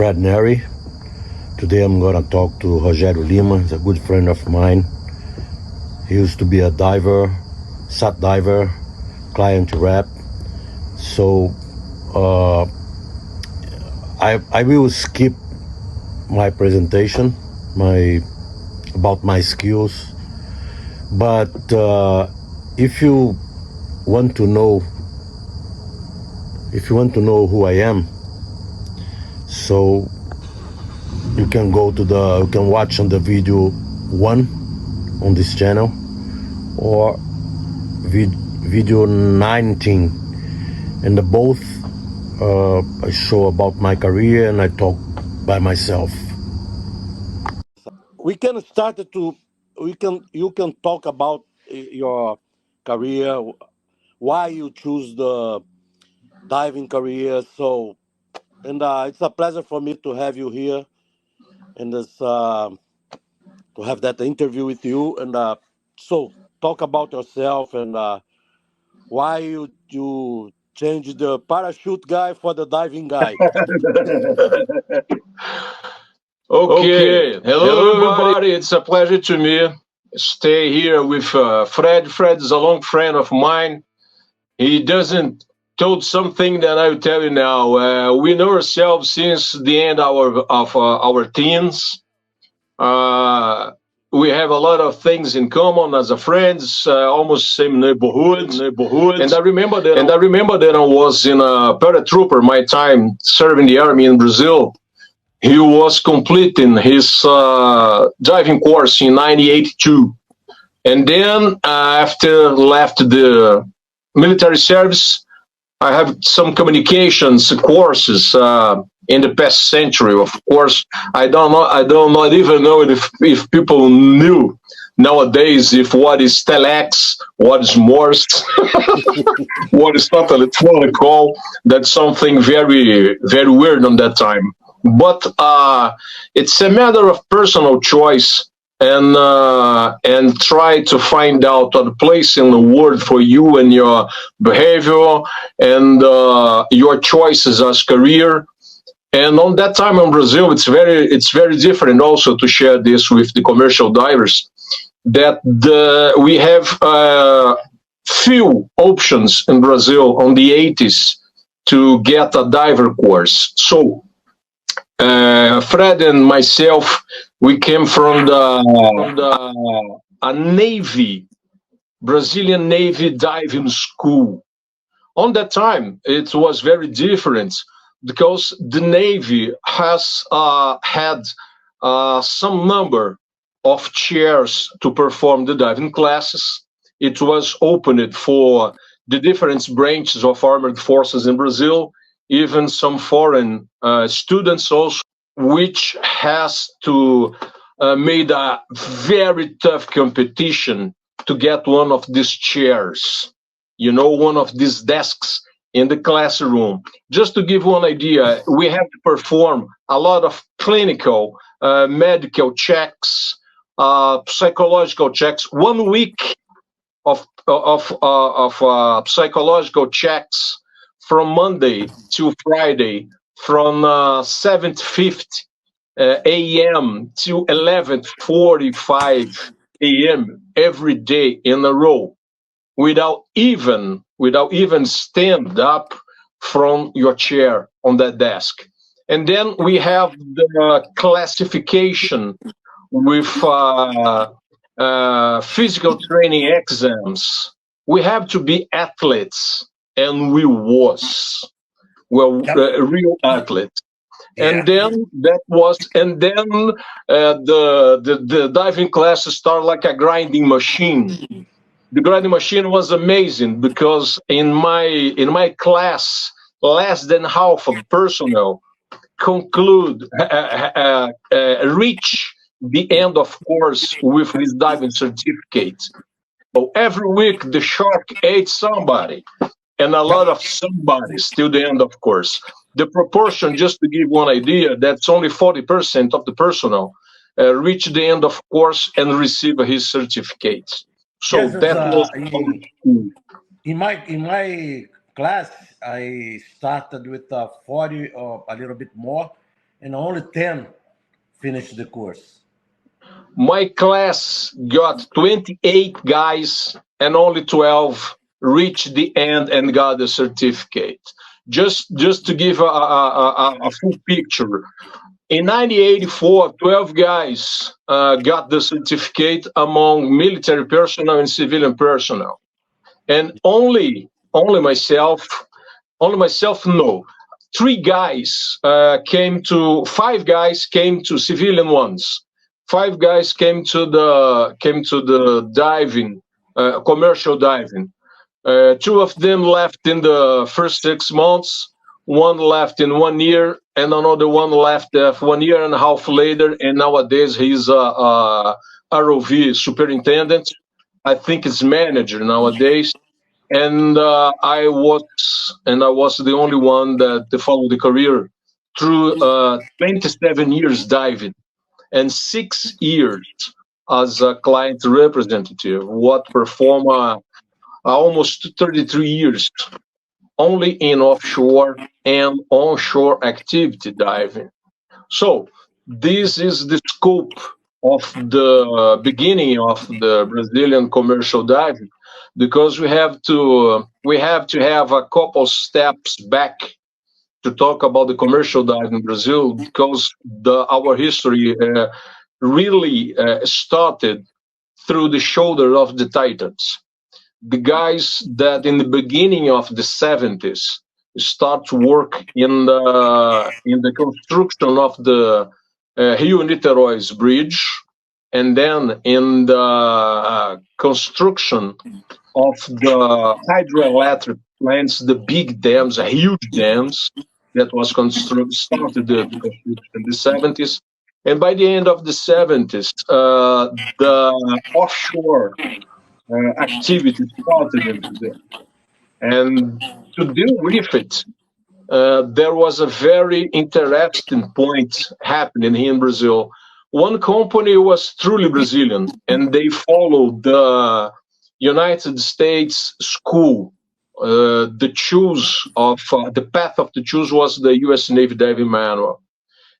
Fred Nery. Today I'm going to talk to Rogerio Lima. He's a good friend of mine. He used to be a diver, sat diver, client rep. So uh, I will skip my presentation, about my skills. But if you want to know, who I am, so you can you can watch on the video 1 on this channel, or video 19, and the both I show about my career and I talk by myself. We can start to you can talk about your career, why you choose the diving career. So, and it's a pleasure for me to have you here, and this to have that interview with you. And so, talk about yourself and why you changed the parachute guy for the diving guy. Okay, hello everybody. It's a pleasure to me stay here with Fred. Fred is a long friend of mine. He doesn't told something that I will tell you now. We know ourselves since the end of our teens. Uh, we have a lot of things in common as a friends, almost same neighborhood. And I remember that I was in a paratrooper my time serving the army in Brazil. He was completing his diving course in 1982, and then after left the military service, I have some communications courses in the past century. Of course, I don't know. I don't not even know if people knew nowadays if what is telex, what is Morse, what is not electronic call. That's something very very weird on that time. But it's a matter of personal choice, and try to find out a place in the world for you and your behavior and your choices as career. And on that time in Brazil, it's very different also to share this with the commercial divers, that we have few options in Brazil on the 80s to get a diver course. So Fred and myself, we came from a Navy, Brazilian Navy diving school. On that time, it was very different because the Navy has had some number of chairs to perform the diving classes. It was opened for the different branches of armed forces in Brazil, even some foreign students also, which has to made a very tough competition to get one of these chairs, one of these desks in the classroom. Just to give one idea, we have to perform a lot of clinical, medical checks, psychological checks. 1 week of psychological checks from Monday to Friday, from 7:50 a.m. to 11:45 a.m. every day in a row, without even stand up from your chair on that desk. And then we have the classification with physical training exams. We have to be athletes, and we was real athletes. Yeah. And then the diving classes start like a grinding machine. The grinding machine was amazing because in my class, less than half of personnel reach the end of course with his diving certificate. So every week the shark ate somebody, and a lot of somebodies till the end of course. The proportion, just to give one idea, that's only 40% of the personnel reach the end of course and receive his certificates. So Yes, that was in my class, I started with 40 or a little bit more, and only 10 finished the course. My class got 28 guys and only 12 reached the end and got the certificate. Just to give a full picture, in 1984, 12 guys got the certificate among military personnel and civilian personnel, and only myself, no. Five guys came to civilian ones. Five guys came to the diving, commercial diving. Two of them left in the first 6 months. One left in 1 year, and another one left 1 year and a half later. And nowadays he's a ROV superintendent. I think it's manager nowadays. And I was the only one that followed the career through 27 years diving and 6 years as a client representative. What perform almost 33 years only in offshore and onshore activity diving. So this is the scope of the beginning of the Brazilian commercial diving, because we have to have a couple steps back to talk about the commercial dive in Brazil, because our history really started through the shoulder of the Titans, the guys that in the beginning of the 70s start to work in the construction of the Rio Niterói's bridge, and then in the construction of the hydroelectric plants, the big dams, huge dams that was started the construction in the 70s. And by the end of the 70s, the offshore activity started in Brazil. And to deal with it, there was a very interesting point happening here in Brazil. One company was truly Brazilian, and they followed the United States school. The path of the choose was the U.S. Navy diving manual,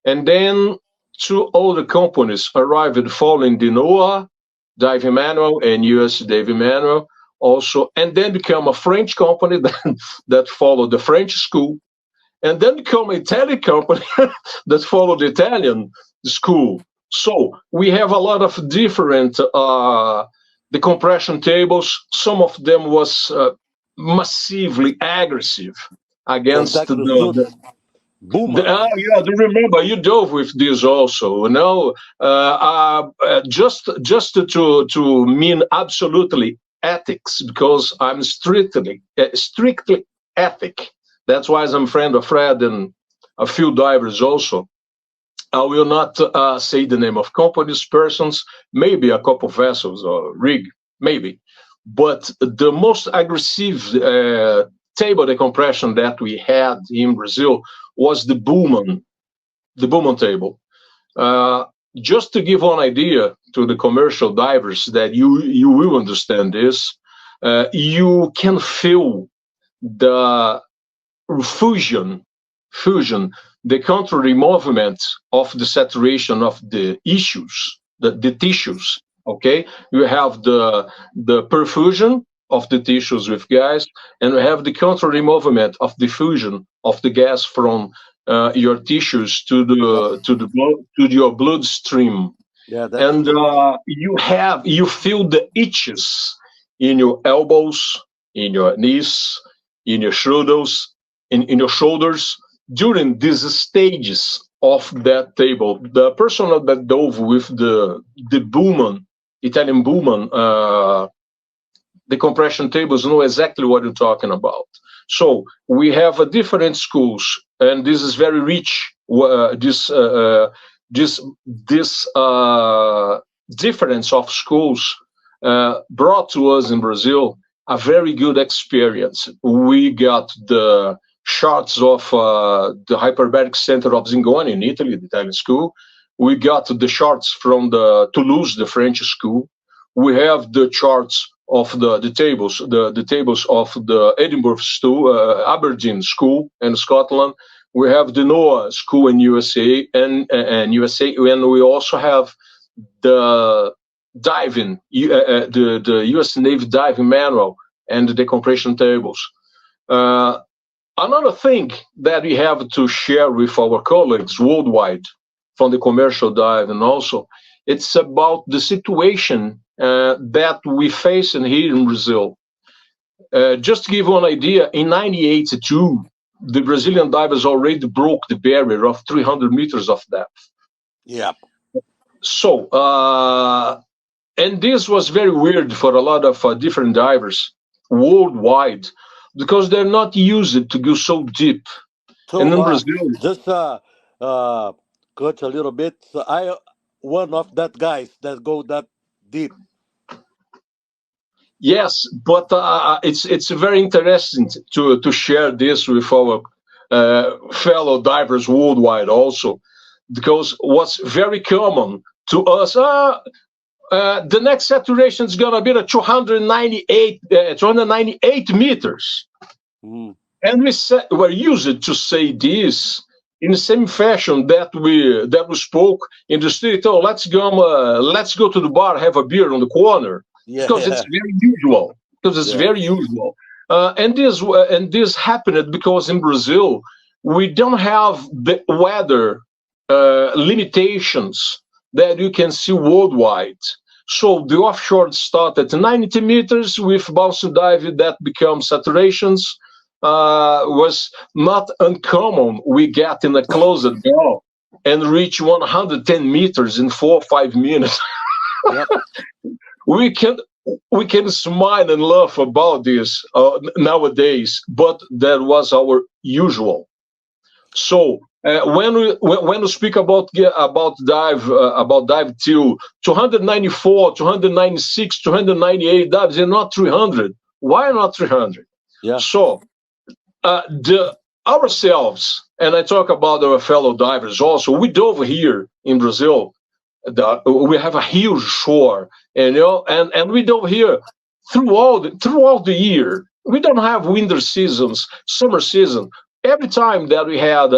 and then two other companies arrived following the NOAA diving manual and U.S. diving manual also, and then become a French company that followed the French school, and then become an Italian company that followed the Italian school. So we have a lot of different the compression tables. Some of them was massively aggressive against yeah, do remember you dove with this also? Just to mean absolutely ethics, because I'm strictly ethic. That's why I'm friend of Fred and a few divers also. I will not say the name of companies, persons, maybe a couple vessels or rig, maybe. But the most aggressive table decompression that we had in Brazil was the Bowman table. Just to give one idea to the commercial divers that you will understand this, you can feel the fusion, the contrary movement of the saturation of the the tissues. Okay, you have the perfusion of the tissues with gas, and we have the contrary movement of diffusion of the gas from your tissues to your bloodstream. Yeah, and you feel the itches in your elbows, in your knees, in your shoulders, in your shoulders during these stages of that table. The person that dove with the Bowman, Italian Bowman, the compression tables know exactly what you're talking about. So we have a different schools, and this is very rich. This difference of schools brought to us in Brazil a very good experience. We got the shots of the hyperbaric center of Zingoni in Italy, the Italian school. We got the charts from the Toulouse, the French school. We have the charts of the tables of the Edinburgh school, Aberdeen school in Scotland. We have the NOAA school in USA and USA, and we also have the diving, the U.S. Navy diving manual and the decompression tables. Uh, Another thing that we have to share with our colleagues worldwide from the commercial dive, and also it's about the situation that we face in here in Brazil. Just to give you an idea, in 1982, the Brazilian divers already broke the barrier of 300 meters of depth. Yeah. So, and this was very weird for a lot of different divers worldwide because they're not used to go so deep. And So in Brazil, just uh cut a little bit. So I one of that guys that go that deep. yes, but it's very interesting to share this with our fellow divers worldwide also, because what's very common to us, the next saturation is gonna be the 298 meters, Mm. and we're used to say this in the same fashion that we spoke in the street. Oh, let's go to the bar, have a beer on the corner, Yeah, because it's very usual. Because it's yeah. very usual, and this happened because in Brazil we don't have the weather limitations that you can see worldwide. So the offshore start at 90 meters with bounce dive that becomes saturations. Was not uncommon. We get in a closed door and reach 110 meters in 4 or 5 minutes. Yep. we can we can smile and laugh about this nowadays, but that was our usual. So when we speak about dive till 294, 296, 298 dives, and not 300. Why not 300? Yeah. So the ourselves, and I talk about our fellow divers also. We dove here in Brazil. We have a huge shore, and we dove here throughout the year. We don't have winter seasons, summer season. Every time that we had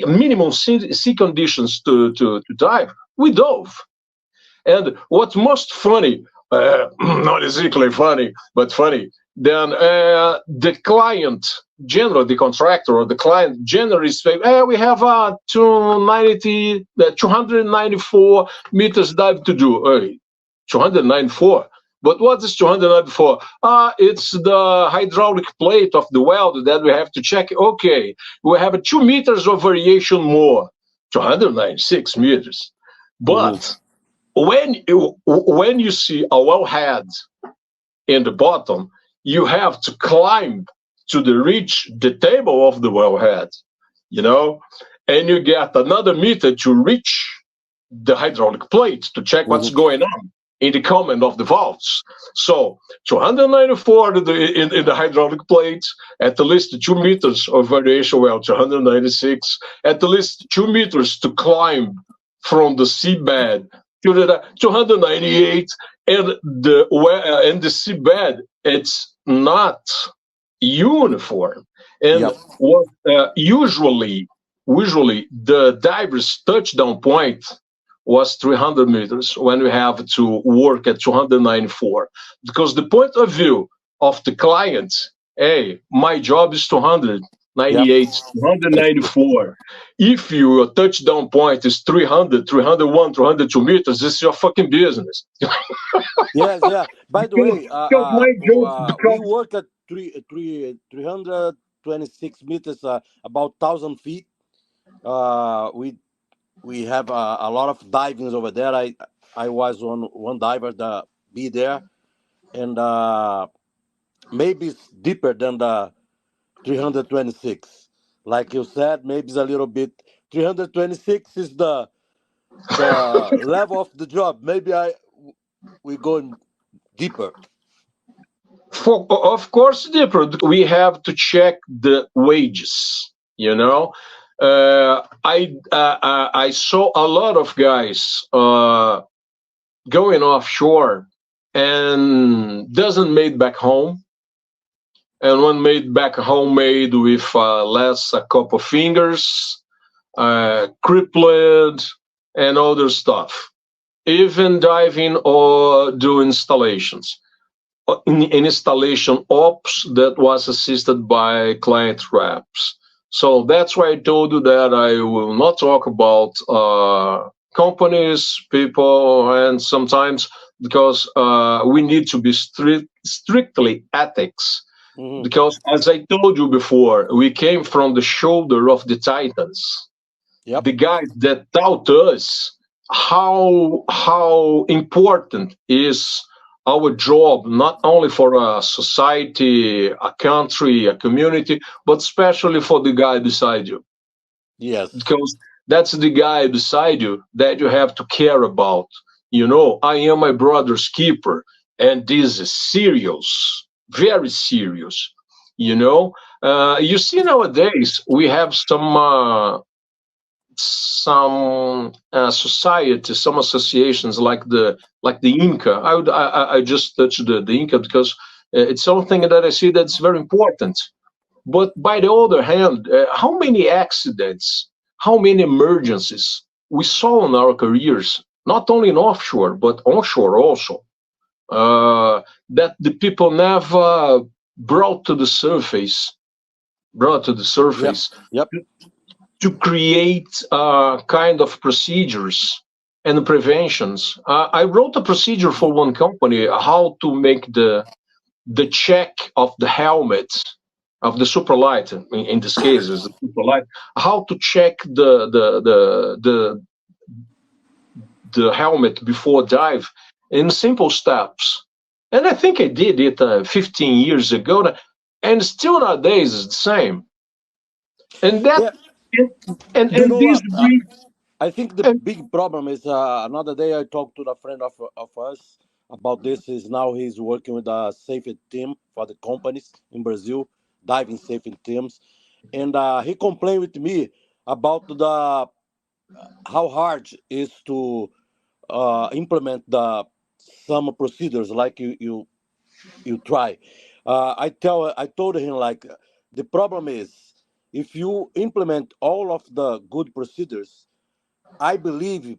minimum sea conditions to dive, we dove. And what's most funny, not exactly funny, but funny, then the client, general, the contractor or the client generally say, hey, we have 294 meters dive to do. 294. But what is 294? It's the hydraulic plate of the weld that we have to check. Okay, we have 2 meters of variation more, 296 meters. Hmm. But when you see a wellhead in the bottom, you have to climb to reach the table of the wellhead, you know, and you get another meter to reach the hydraulic plate to check what's Hmm. going on in the command of the valves. So 294 in the hydraulic plate, at least 2 meters of variation well, 296, at least 2 meters to climb from the seabed to the 298, and the seabed, it's not uniform. And Yep. what usually the diver's touchdown point was 300 meters when we have to work at 294, because the point of view of the client, hey, my job is Yep. 298, 294. If your touchdown point is 300, 301, 302 meters, this is your fucking business. Yes. Yeah. By the because, way, because my job we becomes work at 326 meters, about 1,000 feet. We have a lot of divings over there. I was one diver that be there, and maybe it's deeper than the 326. Like you said, maybe it's a little bit. 326 is the level of the job. Maybe we going deeper. of course different. We have to check the wages. I saw a lot of guys going offshore and doesn't make back home, and one made back homemade with less a couple of fingers, crippled, and other stuff. Even diving or do installations. In installation ops that was assisted by client reps. So that's why I told you that I will not talk about companies, people, and sometimes because we need to be strictly ethics. Hmm. Because as I told you before, we came from the shoulder of the titans, Yep. the guys that taught us how important is our job, not only for a society, a country, a community, but especially for the guy beside you, Yes. because that's the guy beside you that you have to care about. You know, I am my brother's keeper, and this is serious, very serious. You know, you see nowadays we have some societies, some associations like the Inca. I just touched the Inca because it's something that I see that's very important. But by the other hand, how many accidents, how many emergencies we saw in our careers, not only in offshore but onshore also, uh, that the people never brought to the surface, brought to the Yep. surface Yep. to create kind of procedures and preventions. I wrote a procedure for one company how to make the check of the helmet of the superlight. In this case, is the superlight. How to check the helmet before dive in simple steps. And I think I did it 15 years ago, and still nowadays is the same. And that Yeah. and You and know this what? brings I think the and big problem is another day I talked to a friend of us about this. Is now he's working with a safety team for the companies in Brazil, diving safety teams, and he complained with me about the how hard is to implement the some procedures like you try. I told him like the problem is if you implement all of the good procedures, I believe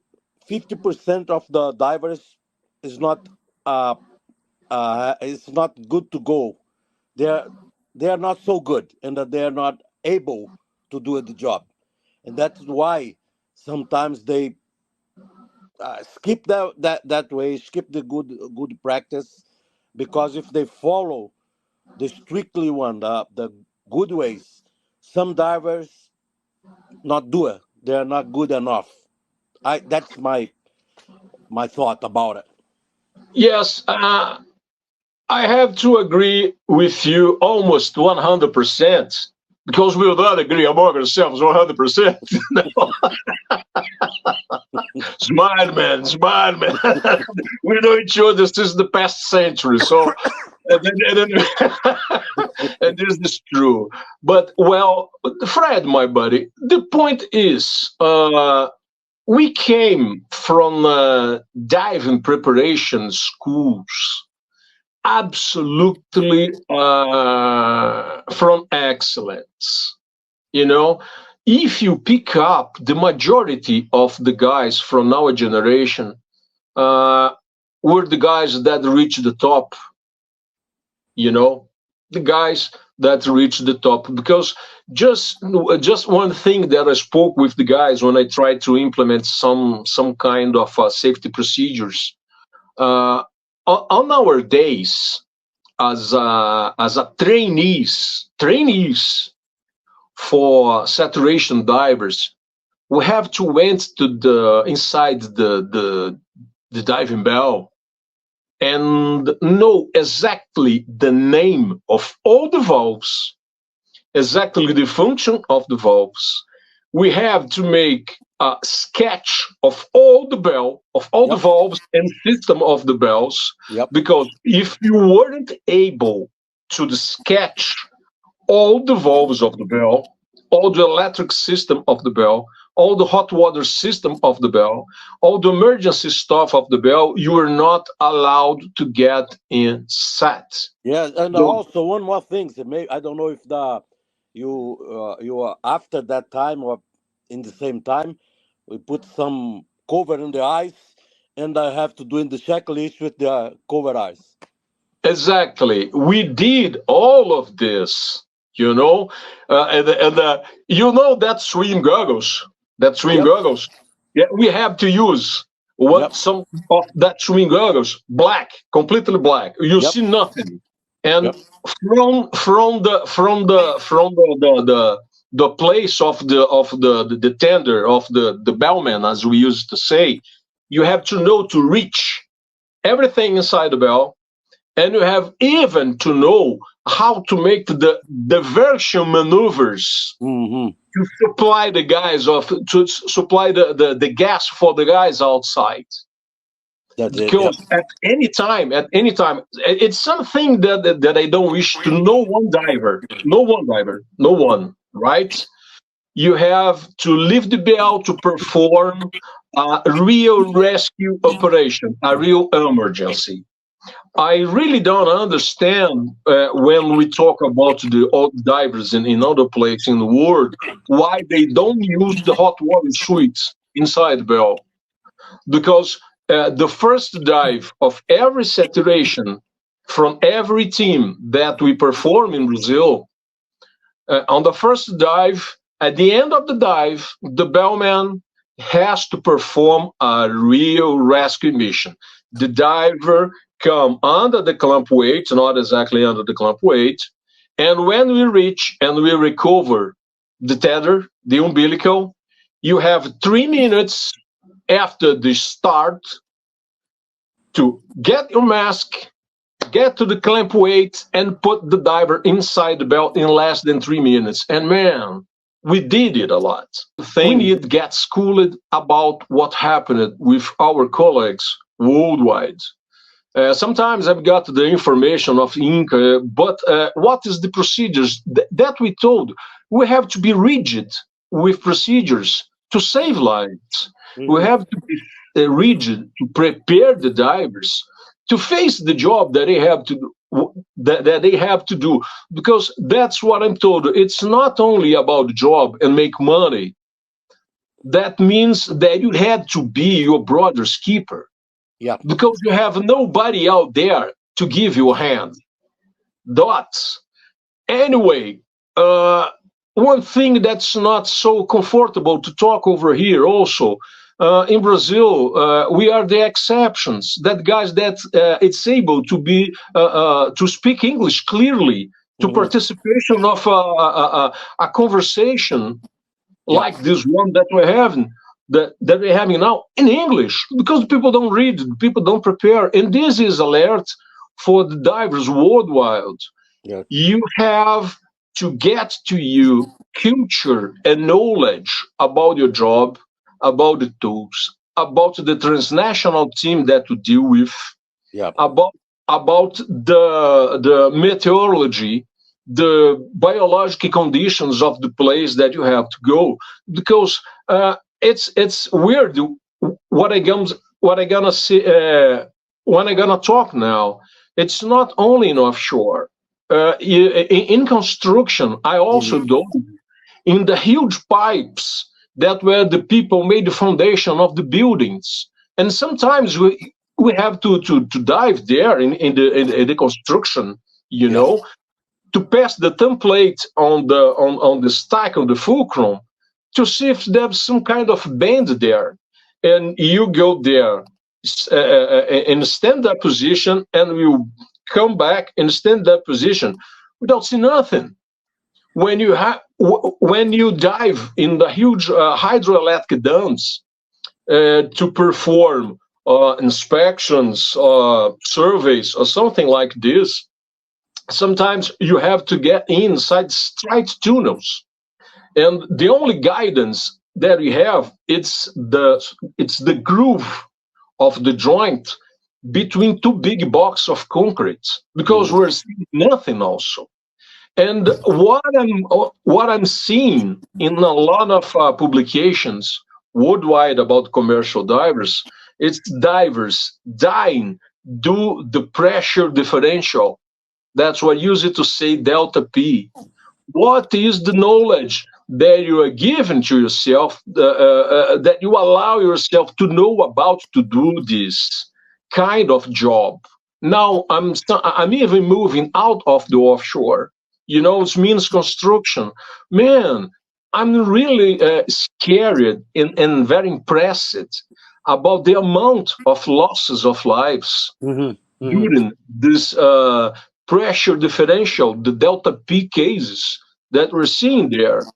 50% of the divers is not uh, is not good to go. They're they're not so good, and that they're not able to do the job, and that's why sometimes they skip that way, skip the good practice, because if they follow the strictly one, the good ways, some divers not do it. They're not good enough. I That's my thought about it. yes, I have to agree with you almost 100% because we will not agree among ourselves 100%. Smile, man, smile, man. We know each other since the past century, so and this is true. But well, Fred, my buddy, the point is, we came from diving preparation schools absolutely from excellence. You know, if you pick up the majority of the guys from our generation, uh, were the guys that reached the top. You know, the guys that reached the top because just one thing that I spoke with the guys when I tried to implement some kind of safety procedures uh, on our days as a trainees for saturation divers, we have to went to the inside the diving bell and know exactly the name of all the valves, exactly the function of the valves. We have to make a sketch of all the bell, of all the Yep. valves and system of the bells, Yep. because if you weren't able to sketch all the valves of the bell, all the electric system of the bell, all the hot water system of the bell, all the emergency stuff of the bell, you are not allowed to get inside. Yeah, and So also one more thing. So maybe I don't know if you are after that time or in the same time. We put some cover in the ice, and I have to do in the checklist with the cover ice. exactly, we did all of this, you know, you know that swim goggles, Yep, yeah, we have to use what yep, some of that swim goggles, black, completely black. You yep, see nothing, and yep. from the place of the tender of the bellman, as we used to say, you have to know to reach everything inside the bell, and you have even to know how to make the diversion maneuvers Mm-hmm. to supply the guys of to supply the gas for the guys outside. That's it. Yep. Because at any time, it's something that I don't wish to no one, right? You have to leave the bell to perform a real rescue operation, a real emergency. I really don't understand when we talk about the old divers in other places in the world why they don't use the hot water suites inside the bell. Because the first dive of every saturation from every team that we perform in Brazil, on the first dive, at the end of the dive, the bellman has to perform a real rescue mission. The diver come under the clamp weight, not exactly under the clamp weight, and when we reach and we recover the tether, the umbilical, you have 3 minutes after the start to get your mask, get to the clamp weight, and put the diver inside the belt in less than 3 minutes. And man, we did it a lot. We need to get schooled about what happened with our colleagues worldwide. Sometimes I've got the information of Inca, but what is the procedures that we told? We have to be rigid with procedures to save lives. We Mm-hmm. have to be rigid to prepare the divers to face the job that they have to do, that they have to do, because that's what I'm told. It's not only about the job and make money. That means that you had to be your brother's keeper Yep. because you have nobody out there to give you a hand. Dots. Anyway, uh, one thing that's not so comfortable to talk over here also. In Brazil, we are the exceptions. That guys that it's able to be to speak English clearly, to Mm-hmm. participation of a conversation Yep. like this one that we're having, that we're having now in English, because people don't read, people don't prepare, and this is alert for the divers worldwide. Yep. You have to get to you culture and knowledge about your job, about the tools, about the transnational team that you deal with, Yep. about the meteorology, the biological conditions of the place that you have to go, because it's weird what I gonna see when I gonna talk now. It's not only in offshore. In construction, I also Mm-hmm. do in the huge pipes that were the people made the foundation of the buildings. And sometimes we have to dive there in the construction, you Yep. know, to pass the template on the stack of the fulcrum to see if there's some kind of bend there. And you go there in a stand-up position, and you come back in a stand-up position without seeing nothing. When you dive in the huge hydroelectric dams to perform inspections, surveys, or something like this, sometimes you have to get inside straight tunnels, and the only guidance that we have it's the groove of the joint between two big blocks of concrete, because Mm-hmm. we're seeing nothing also. And what I'm seeing in a lot of publications worldwide about commercial divers, it's divers dying due the pressure differential. That's what I use it to say delta P. What is the knowledge that you are given to yourself, that you allow yourself to know about to do this kind of job? Now I'm even moving out of the offshore. It means construction. Man, I'm really scared and very impressed about the amount of losses of lives Hmm. Hmm. during this pressure differential, the delta P cases that we're seeing there.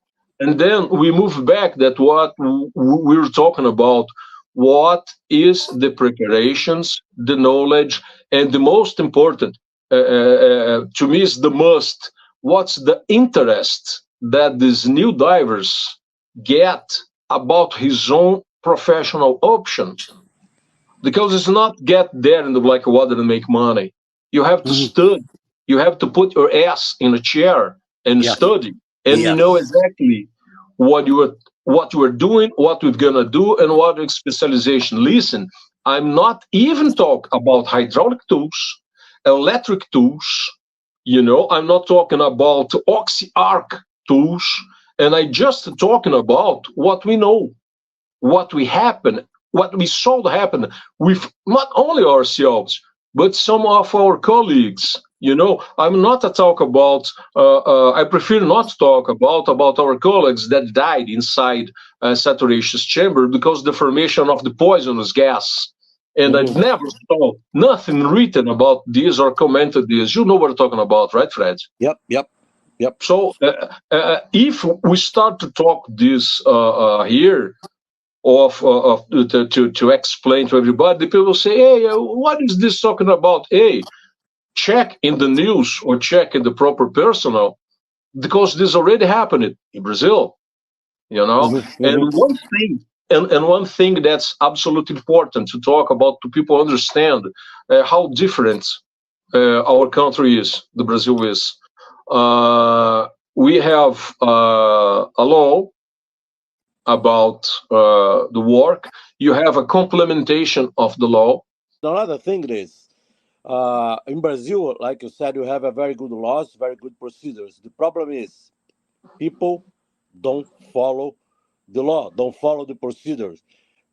And then we move back that what we're talking about, what is the preparations, the knowledge, and the most important, to me, is the must. What's the interest that these new divers get about his own professional option? Because it's not get there in the black water and make money. You have to Hmm. study. You have to put your ass in a chair and Yes. study and know Yes. exactly what you are doing, what we're gonna do, and what is specialization. Listen, I'm not even talk about hydraulic tools, electric tools. I'm not talking about oxy arc tools, and I just talking about what we know, what we saw happen with not only ourselves, but some of our colleagues. I'm not to talk about. I prefer not to talk about our colleagues that died inside saturations chamber because the formation of the poisonous gas. And I Hmm. never saw nothing written about this or commented this. You know what I'm talking about, right, Fred? Yep. Yep. Yep. So if we start to talk this here, to explain to everybody. People say, "Hey, what is this talking about?" Hey, check in the news or check in the proper personnel because this already happened in Brazil. You know, Hmm. and Hmm. one thing that's absolutely important to talk about to people understand how different our country is, the Brazil is. We have a law about the work. You have a complementation of the law. Another thing is, in Brazil, like you said, you have a very good laws, very good procedures. The problem is people don't follow the law, don't follow the procedures.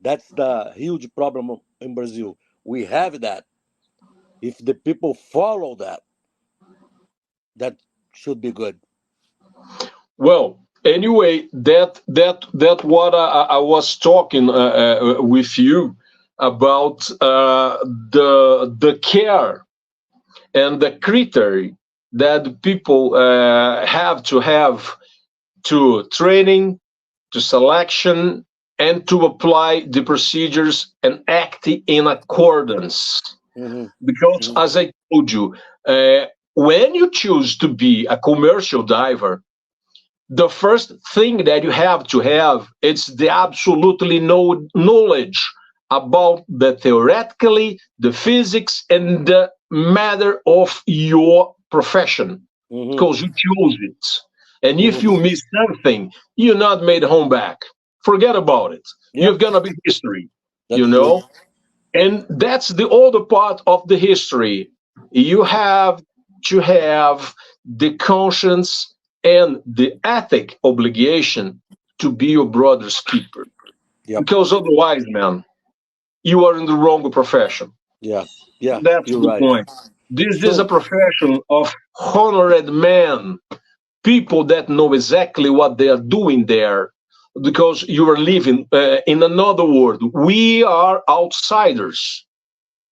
That's the huge problem in Brazil. We have that. If the people follow that, that should be good. Well, anyway, that what I was talking with you about the care and the criteria that people have to training, to selection, and to apply the procedures and act in accordance. Hmm. Because, Hmm. as I told you, uh, when you choose to be a commercial diver, the first thing that you have to have is the absolutely no knowledge about the theoretically, the physics, and the matter of your profession, Hmm. because you chose it. And if you Hmm. miss something, you're not made home back. Forget about it. You're Yep, gonna be history, you that's true. know. And that's the other part of the history. You have to have the conscience and the ethic obligation to be your brother's keeper. Yep. Because otherwise, man, you are in the wrong profession. Yeah. Yeah. That's You're the right. point. This is a So profession of honored men, people that know exactly what they are doing there, because you are living in another world. We are outsiders.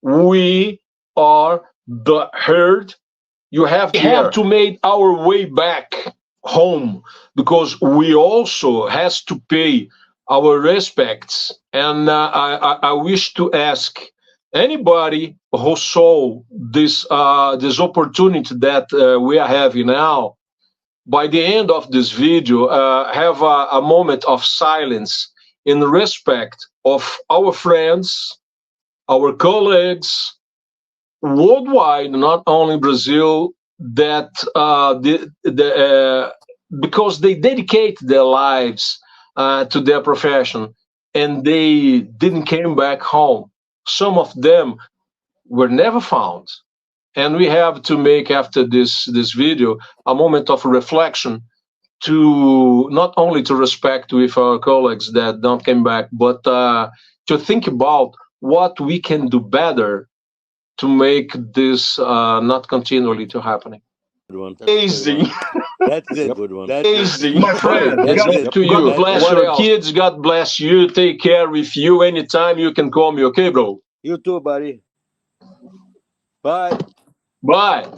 We are the herd. You have to make our way back home because we also has to pay our respects. And I wish to ask anybody who saw this opportunity that we are having now, by the end of this video, have a moment of silence in respect of our friends, our colleagues, worldwide, not only Brazil, that because they dedicate their lives to their profession, and they didn't came back home. Some of them were never found, and we have to make, after this video, a moment of reflection, to not only to respect with our colleagues that don't come back, but to think about what we can do better to make this not continually to happening. Good one. Amazing. That's it. Good one. Amazing. My friend, That's God, it to you. God Bless what your else? kids. God bless you. Take care. With you anytime you can call me. Okay, bro? You too, buddy. Bye. Bye.